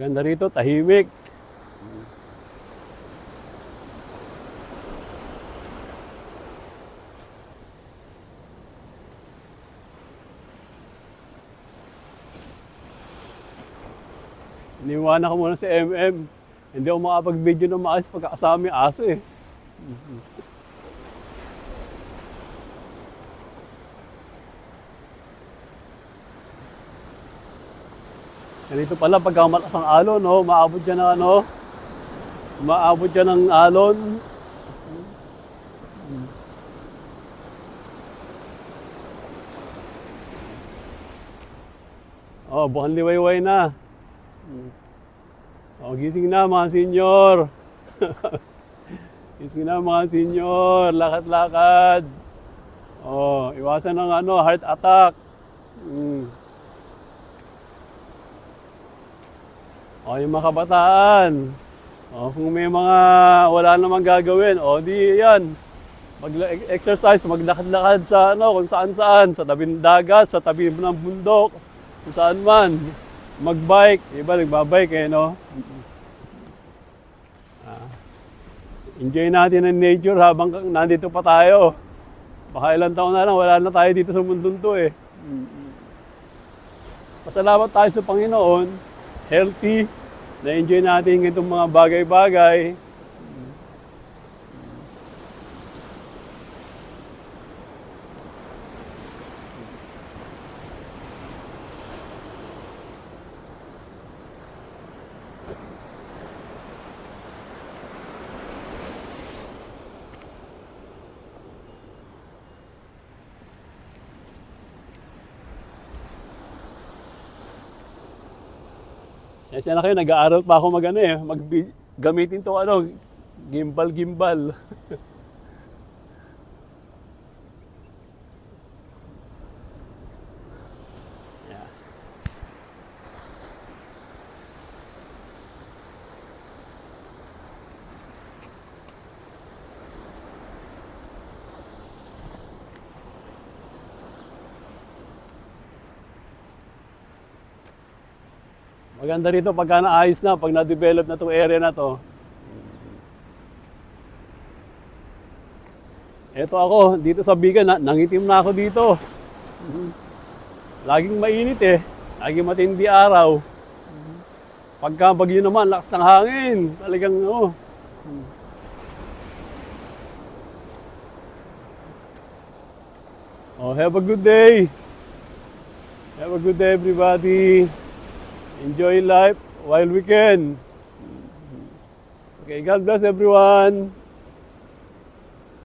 Maganda rito, tahimik. Iniwanan ko muna si MM. Hindi ako makapag-video ng maayos pagkakasama yung aso eh. Ganito pala pagka malakas ang alon, no? Maabot yan ng ano? Maabot yan ng alon. Oh, bukan liwayway na. Oh, gising na mga senyor. Gising na mga senyor. Lakad-lakad. Oh, iwasan ng ano, heart attack. O, yung mga kabataan, o, kung may mga wala namang gagawin, o di yan, mag-exercise, maglakad-lakad sa ano, kung saan-saan, sa tabi ng dagat, sa tabi ng bundok, kung saan man, mag-bike, iba nagbabike eh, no? Enjoy natin ang nature habang nandito pa tayo. Baka ilang taon na lang, wala na tayo dito sa mundong to eh. Pasalamat tayo sa Panginoon, healthy, na-enjoy natin itong mga bagay-bagay. Sensya na kayo, nag-aaral pa ako mag-ano eh, gamitin to ano, gimbal. Yeah. Maganda rito pagka naayos na, pag na-develop na itong area na to. Eto ako, dito sa Bigan, nangitim na ako dito. Laging mainit eh, laging matindi araw. Pagka bagyo naman, lakas ng hangin. Talagang Oh, have a good day. Have a good day everybody. Enjoy life while we can. Okay, God bless everyone.